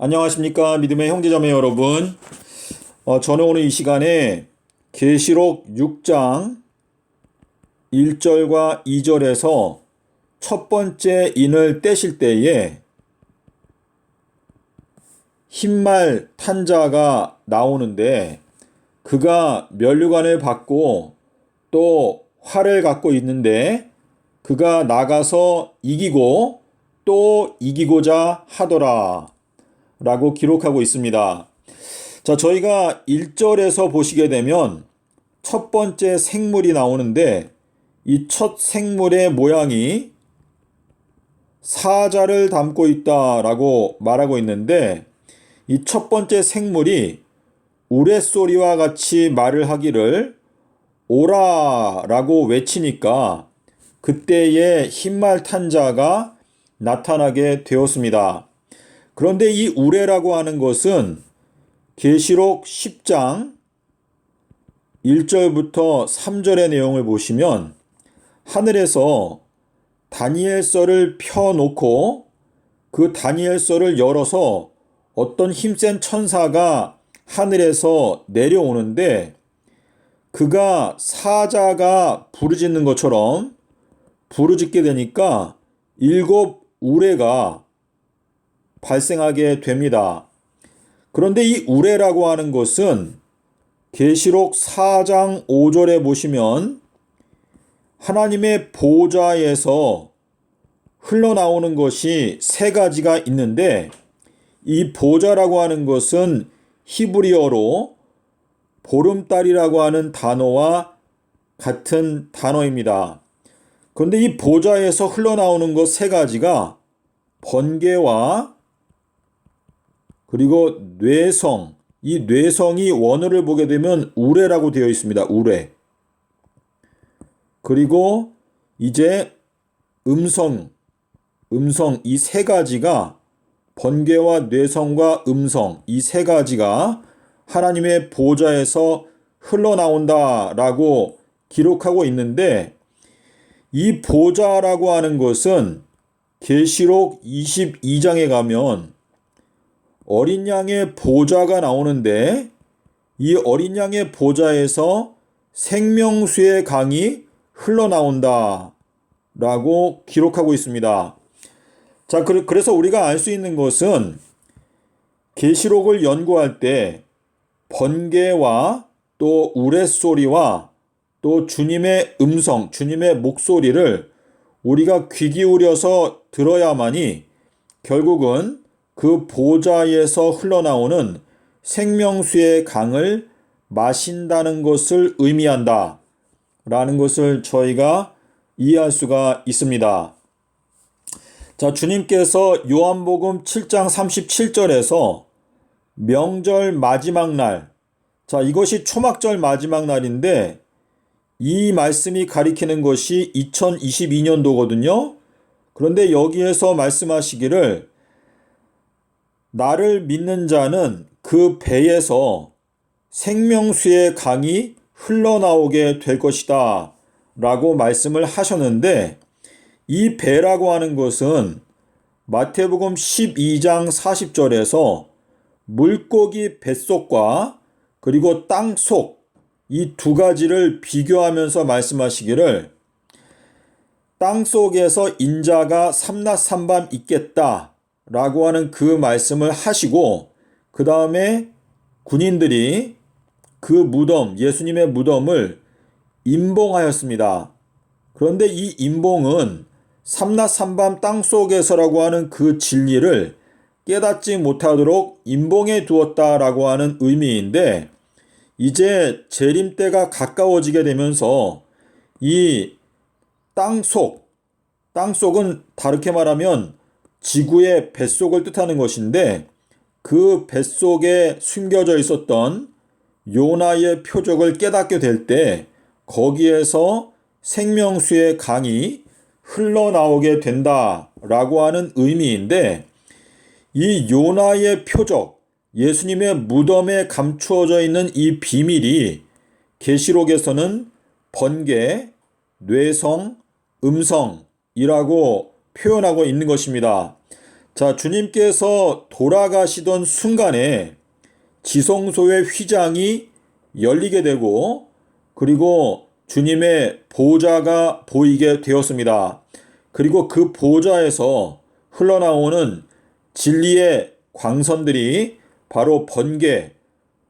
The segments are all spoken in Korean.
안녕하십니까 믿음의 형제자매 여러분. 저는 오늘 이 시간에 계시록 6장 1절과 2절에서 첫 번째 인을 떼실 때에 흰말 탄 자가 나오는데 그가 면류관을 받고 또 활을 갖고 있는데 그가 나가서 이기고 또 이기고자 하더라 라고 기록하고 있습니다. 자, 저희가 1절에서 보시게 되면 첫 번째 생물이 나오는데 이 첫 생물의 모양이 사자를 담고 있다라고 말하고 있는데 이 첫 번째 생물이 우레소리와 같이 말을 하기를 오라라고 외치니까 그때에 흰말 탄 자가 나타나게 되었습니다. 그런데 이 우레라고 하는 것은 계시록 10장 1절부터 3절의 내용을 보시면 하늘에서 다니엘서를 펴놓고 그 다니엘서를 열어서 어떤 힘센 천사가 하늘에서 내려오는데 그가 사자가 부르짖는 것처럼 부르짖게 되니까 7 우레가 발생하게 됩니다. 그런데 이 우레라고 하는 것은 계시록 4장 5절에 보시면 하나님의 보좌에서 흘러나오는 것이 세 가지가 있는데 이 보좌라고 하는 것은 히브리어로 보름달이라고 하는 단어와 같은 단어입니다. 그런데 이 보좌에서 흘러나오는 것 세 가지가 번개와 그리고 뇌성, 이 뇌성이 원어를 보게 되면 우레라고 되어 있습니다. 우레. 그리고 이제 음성 이 세 가지가 번개와 뇌성과 음성 이 세 가지가 하나님의 보좌에서 흘러나온다라고 기록하고 있는데 이 보좌라고 하는 것은 계시록 22장에 가면 어린 양의 보좌가 나오는데 이 어린 양의 보좌에서 생명수의 강이 흘러나온다 라고 기록하고 있습니다. 자, 그래서 우리가 알 수 있는 것은 계시록을 연구할 때 번개와 또 우레소리와 또 주님의 음성, 주님의 목소리를 우리가 귀 기울여서 들어야만이 결국은 그 보좌에서 흘러나오는 생명수의 강을 마신다는 것을 의미한다 라는 것을 저희가 이해할 수가 있습니다. 자, 주님께서 요한복음 7장 37절에서 명절 마지막 날, 자, 이것이 초막절 마지막 날인데 이 말씀이 가리키는 것이 2022년도거든요. 그런데 여기에서 말씀하시기를 나를 믿는 자는 그 배에서 생명수의 강이 흘러나오게 될 것이다 라고 말씀을 하셨는데 이 배라고 하는 것은 마태복음 12장 40절에서 물고기 뱃속과 그리고 땅속 이 두 가지를 비교하면서 말씀하시기를 땅속에서 인자가 삼낮삼밤 있겠다 라고 하는 그 말씀을 하시고 그 다음에 군인들이 그 무덤, 예수님의 무덤을 임봉하였습니다. 그런데 이 임봉은 삼낮삼밤 땅속에서라고 하는 그 진리를 깨닫지 못하도록 임봉해 두었다라고 하는 의미인데 이제 재림 때가 가까워지게 되면서 이 땅속은 다르게 말하면 지구의 뱃속을 뜻하는 것인데 그 뱃속에 숨겨져 있었던 요나의 표적을 깨닫게 될 때 거기에서 생명수의 강이 흘러나오게 된다라고 하는 의미인데 이 요나의 표적, 예수님의 무덤에 감추어져 있는 이 비밀이 계시록에서는 번개, 뇌성, 음성이라고 표현하고 있는 것입니다. 자, 주님께서 돌아가시던 순간에 지성소의 휘장이 열리게 되고 그리고 주님의 보좌가 보이게 되었습니다. 그리고 그 보좌에서 흘러나오는 진리의 광선들이 바로 번개,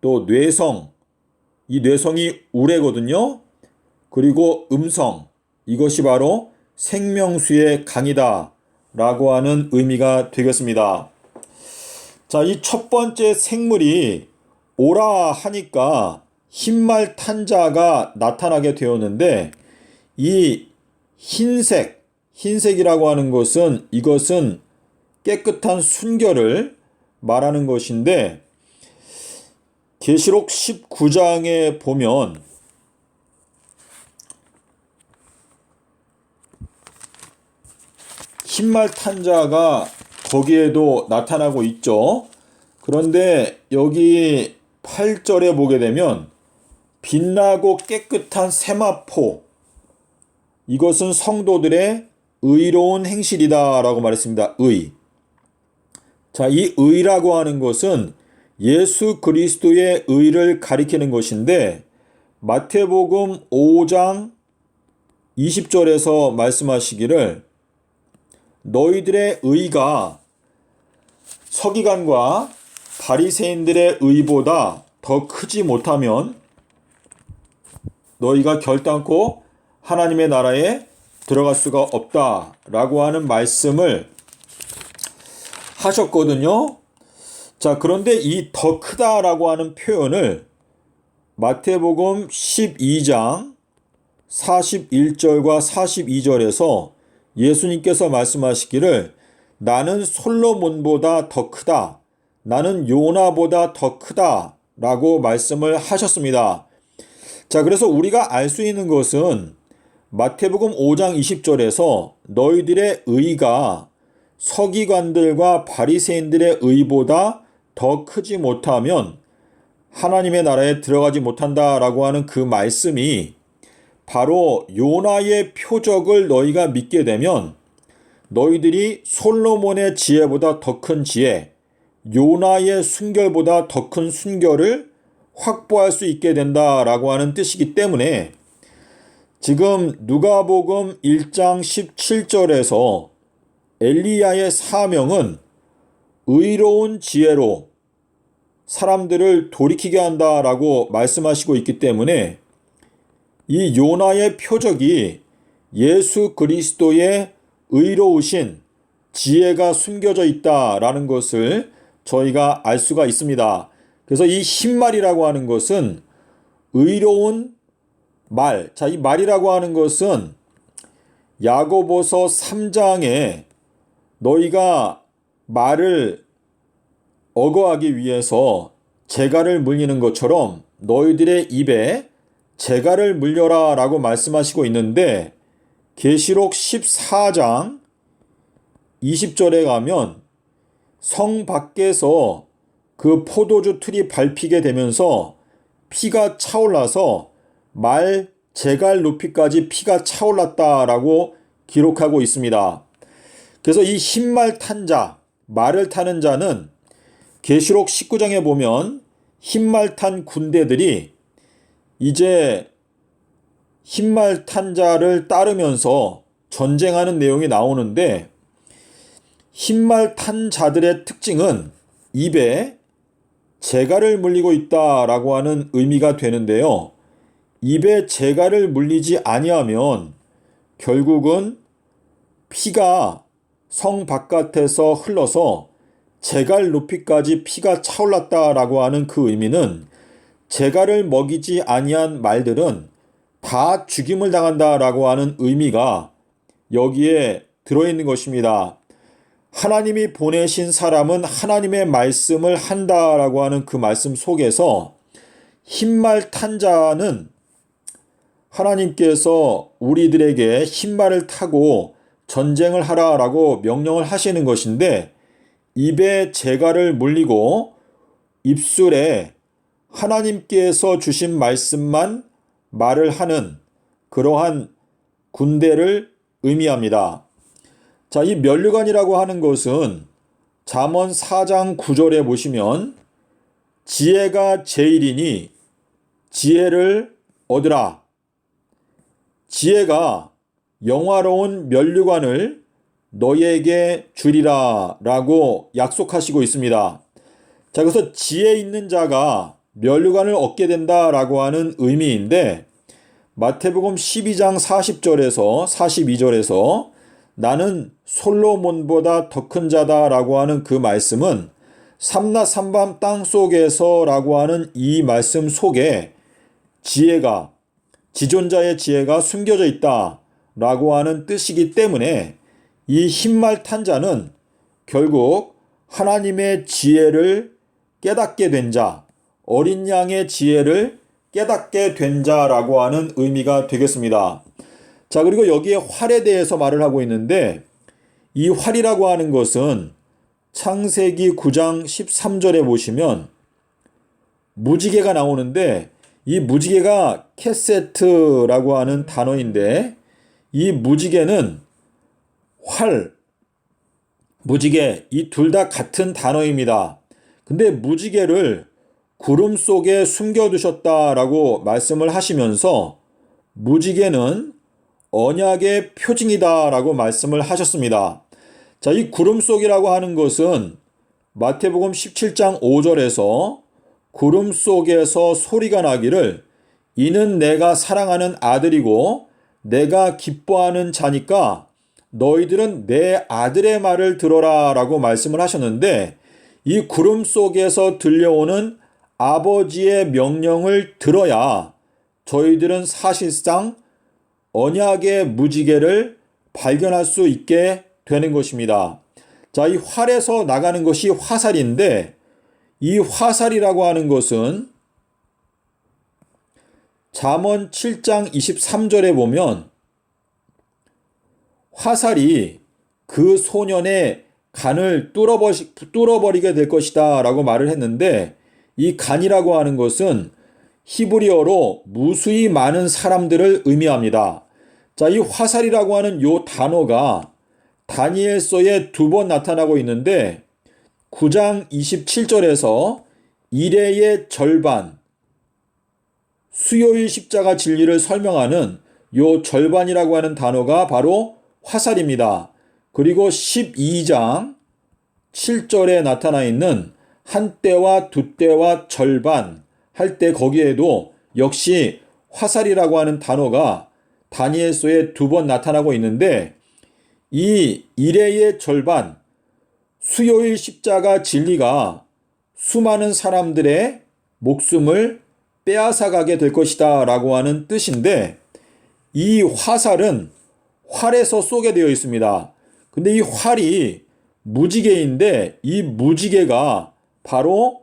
또 뇌성, 이 뇌성이 우레거든요. 그리고 음성, 이것이 바로 생명수의 강이다 라고 하는 의미가 되겠습니다. 자, 이 첫 번째 생물이 오라 하니까 흰말 탄 자가 나타나게 되었는데 이 흰색이라고 하는 것은 이것은 깨끗한 순결을 말하는 것인데 계시록 19장에 보면 흰말 탄 자가 거기에도 나타나고 있죠. 그런데 여기 8절에 보게 되면 빛나고 깨끗한 세마포, 이것은 성도들의 의로운 행실이다 라고 말했습니다. 의. 자, 이 의라고 하는 것은 예수 그리스도의 의를 가리키는 것인데 마태복음 5장 20절에서 말씀하시기를 너희들의 의가 서기관과 바리새인들의 의보다 더 크지 못하면 너희가 결단코 하나님의 나라에 들어갈 수가 없다라고 하는 말씀을 하셨거든요. 자, 그런데 이 더 크다라고 하는 표현을 마태복음 12장 41절과 42절에서 예수님께서 말씀하시기를 나는 솔로몬보다 더 크다. 나는 요나보다 더 크다. 라고 말씀을 하셨습니다. 자, 그래서 우리가 알 수 있는 것은 마태복음 5장 20절에서 너희들의 의가 서기관들과 바리새인들의 의보다 더 크지 못하면 하나님의 나라에 들어가지 못한다라고 하는 그 말씀이 바로 요나의 표적을 너희가 믿게 되면 너희들이 솔로몬의 지혜보다 더 큰 지혜, 요나의 순결보다 더 큰 순결을 확보할 수 있게 된다라고 하는 뜻이기 때문에 지금 누가복음 1장 17절에서 엘리야의 사명은 의로운 지혜로 사람들을 돌이키게 한다라고 말씀하시고 있기 때문에 이 요나의 표적이 예수 그리스도의 의로우신 지혜가 숨겨져 있다라는 것을 저희가 알 수가 있습니다. 그래서 이 흰말이라고 하는 것은 의로운 말. 자, 이 말이라고 하는 것은 야고보서 3장에 너희가 말을 어거하기 위해서 재갈을 물리는 것처럼 너희들의 입에 재갈을 물려라 라고 말씀하시고 있는데 계시록 14장 20절에 가면 성 밖에서 그 포도주 틀이 밟히게 되면서 피가 차올라서 말 재갈 높이까지 피가 차올랐다라고 기록하고 있습니다. 그래서 이 흰말 탄 자, 말을 타는 자는 계시록 19장에 보면 흰말 탄 군대들이 이제 흰말 탄 자를 따르면서 전쟁하는 내용이 나오는데 흰말 탄 자들의 특징은 입에 재갈을 물리고 있다라고 하는 의미가 되는데요. 입에 재갈을 물리지 아니하면 결국은 피가 성 바깥에서 흘러서 재갈 높이까지 피가 차올랐다라고 하는 그 의미는 재갈을 먹이지 아니한 말들은 다 죽임을 당한다라고 하는 의미가 여기에 들어있는 것입니다. 하나님이 보내신 사람은 하나님의 말씀을 한다라고 하는 그 말씀 속에서 흰말 탄 자는 하나님께서 우리들에게 흰말을 타고 전쟁을 하라라고 명령을 하시는 것인데 입에 재갈을 물리고 입술에 하나님께서 주신 말씀만 말을 하는 그러한 군대를 의미합니다. 자, 이 면류관이라고 하는 것은 잠언 4장 9절에 보시면 지혜가 제일이니 지혜를 얻으라. 지혜가 영화로운 면류관을 너희에게 주리라 라고 약속하시고 있습니다. 자, 그래서 지혜 있는 자가 면류관을 얻게 된다라고 하는 의미인데 마태복음 12장 40절에서 42절에서 나는 솔로몬보다 더 큰 자다라고 하는 그 말씀은 삼라 삼밤 땅속에서 라고 하는 이 말씀 속에 지혜가, 지존자의 지혜가 숨겨져 있다라고 하는 뜻이기 때문에 이 흰말 탄 자는 결국 하나님의 지혜를 깨닫게 된 자, 어린 양의 지혜를 깨닫게 된 자라고 하는 의미가 되겠습니다. 자, 그리고 여기에 활에 대해서 말을 하고 있는데 이 활이라고 하는 것은 창세기 9장 13절에 보시면 무지개가 나오는데 이 무지개가 캐세트라고 하는 단어인데 이 무지개는 활, 무지개 이 둘 다 같은 단어입니다. 근데 무지개를 구름 속에 숨겨두셨다라고 말씀을 하시면서 무지개는 언약의 표징이다라고 말씀을 하셨습니다. 자, 이 구름 속이라고 하는 것은 마태복음 17장 5절에서 구름 속에서 소리가 나기를 이는 내가 사랑하는 아들이고 내가 기뻐하는 자니까 너희들은 내 아들의 말을 들어라 라고 말씀을 하셨는데 이 구름 속에서 들려오는 아버지의 명령을 들어야 저희들은 사실상 언약의 무지개를 발견할 수 있게 되는 것입니다. 자, 이 활에서 나가는 것이 화살인데 이 화살이라고 하는 것은 잠언 7장 23절에 보면 화살이 그 소년의 간을 뚫어버리게 될 것이다 라고 말을 했는데 이 간이라고 하는 것은 히브리어로 무수히 많은 사람들을 의미합니다. 자, 이 화살이라고 하는 요 단어가 다니엘서에 2번 나타나고 있는데 9장 27절에서 일해의 절반, 수요일 십자가 진리를 설명하는 요 절반이라고 하는 단어가 바로 화살입니다. 그리고 12장 7절에 나타나 있는 한 때와 두 때와 절반 할 때 거기에도 역시 화살이라고 하는 단어가 다니엘서에 2번 나타나고 있는데 이 일해의 절반, 수요일 십자가 진리가 수많은 사람들의 목숨을 빼앗아가게 될 것이다 라고 하는 뜻인데 이 화살은 활에서 쏘게 되어 있습니다. 근데 이 활이 무지개인데 이 무지개가 바로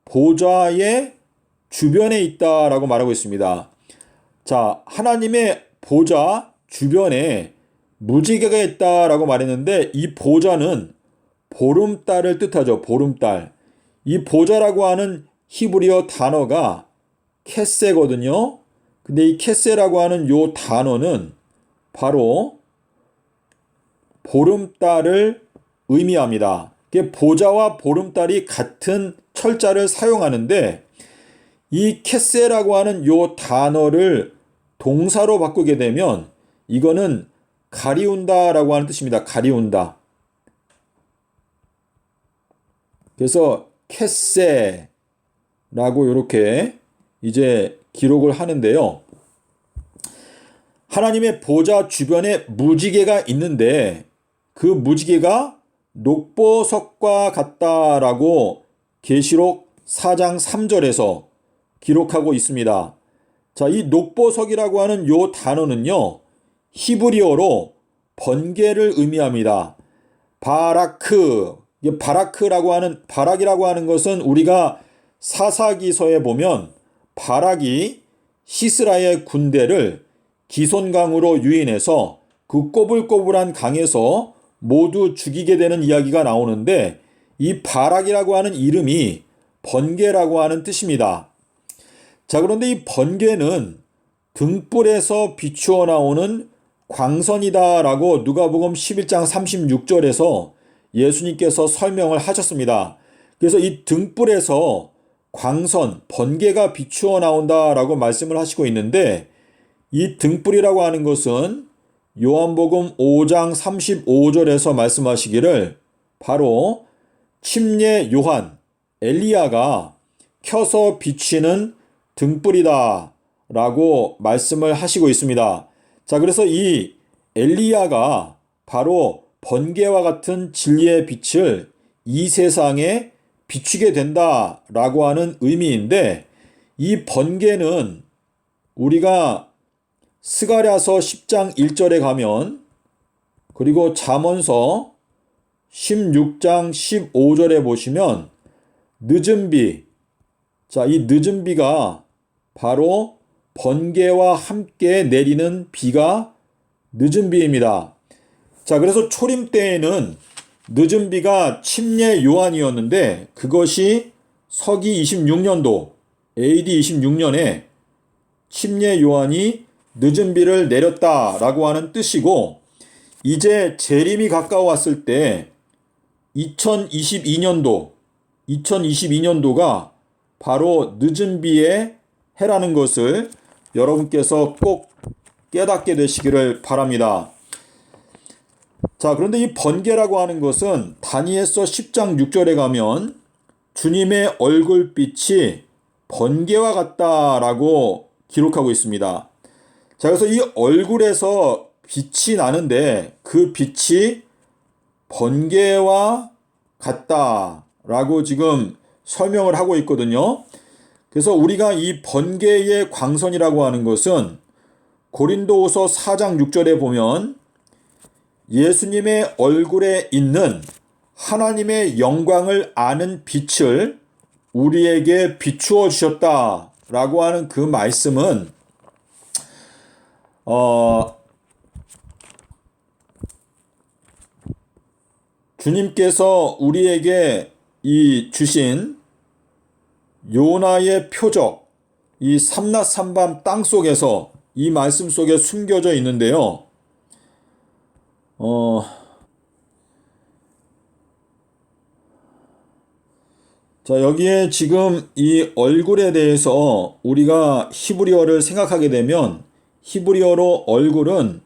보좌의 주변에 있다라고 말하고 있습니다. 자, 하나님의 보좌 주변에 무지개가 있다라고 말했는데 이 보좌는 보름달을 뜻하죠. 보름달. 이 보좌라고 하는 히브리어 단어가 캐세거든요. 근데 이 캐세라고 하는 요 단어는 바로 보름달을 의미합니다. 보좌와 보름달이 같은 철자를 사용하는데 이 캐세라고 하는 요 단어를 동사로 바꾸게 되면 이거는 가리운다라고 하는 뜻입니다. 가리운다. 그래서 캐세라고 이렇게 이제 기록을 하는데요. 하나님의 보좌 주변에 무지개가 있는데 그 무지개가 녹보석과 같다라고 계시록 4장 3절에서 기록하고 있습니다. 자, 이 녹보석이라고 하는 요 단어는요. 히브리어로 번개를 의미합니다. 바락이라고 하는 것은 우리가 사사기서에 보면 바락이 시스라의 군대를 기손강으로 유인해서 그 꼬불꼬불한 강에서 모두 죽이게 되는 이야기가 나오는데 이 바락이라고 하는 이름이 번개라고 하는 뜻입니다. 자, 그런데 이 번개는 등불에서 비추어 나오는 광선이다라고 누가복음 11장 36절에서 예수님께서 설명을 하셨습니다. 그래서 이 등불에서 광선, 번개가 비추어 나온다라고 말씀을 하시고 있는데, 이 등불이라고 하는 것은 요한복음 5장 35절에서 말씀하시기를 바로 침례 요한, 엘리야가 켜서 비치는 등불이다 라고 말씀을 하시고 있습니다. 자, 그래서 이 엘리야가 바로 번개와 같은 진리의 빛을 이 세상에 비추게 된다라고 하는 의미인데, 이 번개는 우리가 스가랴서 10장 1절에 가면, 그리고 잠언서 16장 15절에 보시면 늦은 비, 자, 이 늦은 비가 바로 번개와 함께 내리는 비가 늦은 비입니다. 자, 그래서 초림 때에는 늦은 비가 침례 요한이었는데, 그것이 서기 26년도 AD 26년에 침례 요한이 늦은 비를 내렸다라고 하는 뜻이고, 이제 재림이 가까워왔을 때 2022년도가 바로 늦은 비의 해라는 것을 여러분께서 꼭 깨닫게 되시기를 바랍니다. 자, 그런데 이 번개라고 하는 것은 다니엘서 10장 6절에 가면 주님의 얼굴빛이 번개와 같다라고 기록하고 있습니다. 자, 그래서 이 얼굴에서 빛이 나는데 그 빛이 번개와 같다라고 지금 설명을 하고 있거든요. 그래서 우리가 이 번개의 광선이라고 하는 것은 고린도후서 4장 6절에 보면 예수님의 얼굴에 있는 하나님의 영광을 아는 빛을 우리에게 비추어 주셨다라고 하는 그 말씀은 주님께서 우리에게 이 주신 요나의 표적, 이 삼낮 삼밤 땅 속에서 이 말씀 속에 숨겨져 있는데요. 자, 여기에 지금 이 얼굴에 대해서 우리가 히브리어를 생각하게 되면, 히브리어로 얼굴은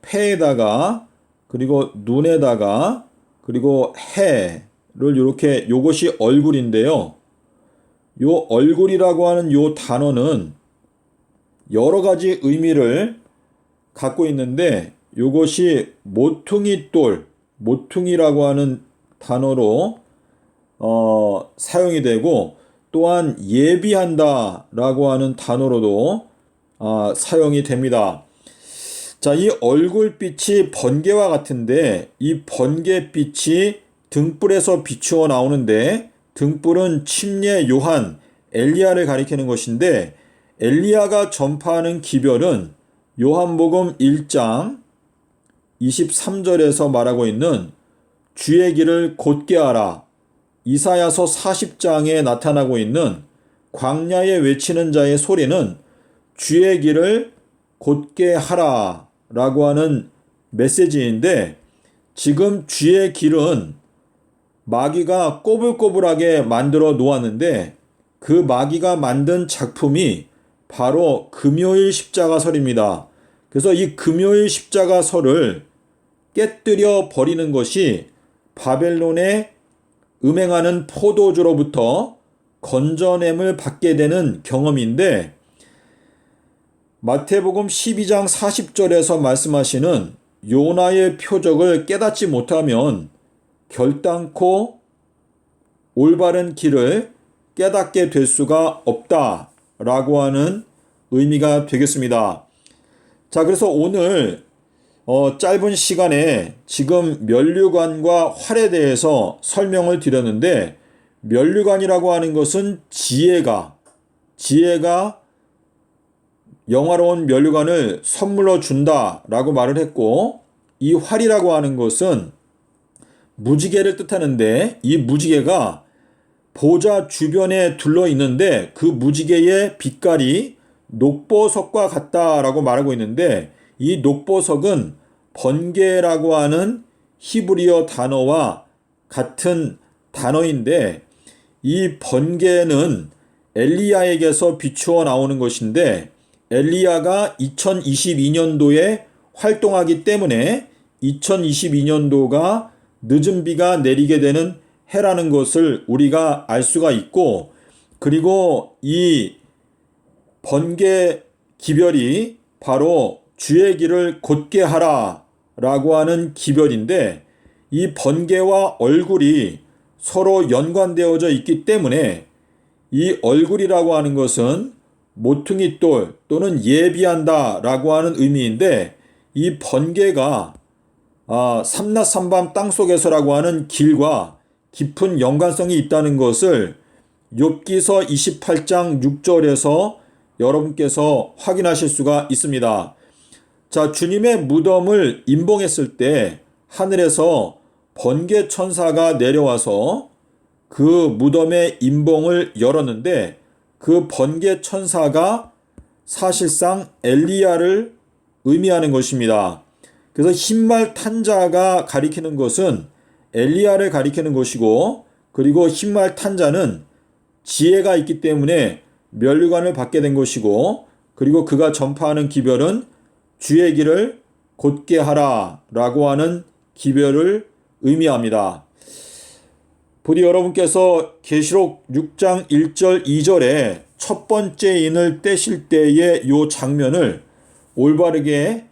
폐에다가, 그리고 눈에다가, 그리고 해를 이렇게, 요것이 얼굴인데요. 요 얼굴이라고 하는 요 단어는 여러 가지 의미를 갖고 있는데, 요것이 모퉁이 돌, 모퉁이라고 하는 단어로 사용이 되고, 또한 예비한다 라고 하는 단어로도 사용이 됩니다. 자, 이 얼굴빛이 번개와 같은데, 이 번개빛이 등불에서 비추어 나오는데, 등불은 침례 요한, 엘리야를 가리키는 것인데, 엘리야가 전파하는 기별은 요한복음 1장 23절에서 말하고 있는 주의 길을 곧게 하라, 이사야서 40장에 나타나고 있는 광야에 외치는 자의 소리는 주의 길을 곧게 하라 라고 하는 메시지인데, 지금 주의 길은 마귀가 꼬불꼬불하게 만들어 놓았는데, 그 마귀가 만든 작품이 바로 금요일 십자가설입니다. 그래서 이 금요일 십자가설을 깨뜨려 버리는 것이 바벨론의 음행하는 포도주로부터 건져냄을 받게 되는 경험인데, 마태복음 12장 40절에서 말씀하시는 요나의 표적을 깨닫지 못하면 결단코 올바른 길을 깨닫게 될 수가 없다라고 하는 의미가 되겠습니다. 자, 그래서 오늘 짧은 시간에 지금 면류관과 활에 대해서 설명을 드렸는데, 면류관이라고 하는 것은 지혜가 영화로운 면류관을 선물로 준다라고 말을 했고, 이 활이라고 하는 것은 무지개를 뜻하는데, 이 무지개가 보좌 주변에 둘러 있는데 그 무지개의 빛깔이 녹보석과 같다라고 말하고 있는데, 이 녹보석은 번개라고 하는 히브리어 단어와 같은 단어인데 이 번개는 엘리야에게서 비추어 나오는 것인데 엘리야가 2022년도에 활동하기 때문에 2022년도가 늦은 비가 내리게 되는 해라는 것을 우리가 알 수가 있고, 그리고 이 번개 기별이 바로 주의 길을 곧게 하라 라고 하는 기별인데 이 번개와 얼굴이 서로 연관되어져 있기 때문에 이 얼굴이라고 하는 것은 모퉁이돌 또는 예비한다 라고 하는 의미인데 이 번개가 삼라삼밤 땅속에서라고 하는 길과 깊은 연관성이 있다는 것을 욥기서 28장 6절에서 여러분께서 확인하실 수가 있습니다. 자, 주님의 무덤을 임봉했을 때 하늘에서 번개 천사가 내려와서 그 무덤의 임봉을 열었는데 그 번개 천사가 사실상 엘리야를 의미하는 것입니다. 그래서 흰말 탄자가 가리키는 것은 엘리야를 가리키는 것이고, 그리고 흰말 탄자는 지혜가 있기 때문에 면류관을 받게 된 것이고, 그리고 그가 전파하는 기별은 주의 길을 곧게 하라 라고 하는 기별을 의미합니다. 부디 여러분께서 계시록 6장 1절 2절에 첫 번째 인을 떼실 때의 이 장면을 올바르게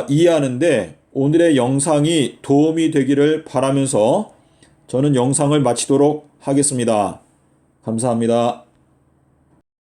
이해하는데 오늘의 영상이 도움이 되기를 바라면서 저는 영상을 마치도록 하겠습니다. 감사합니다.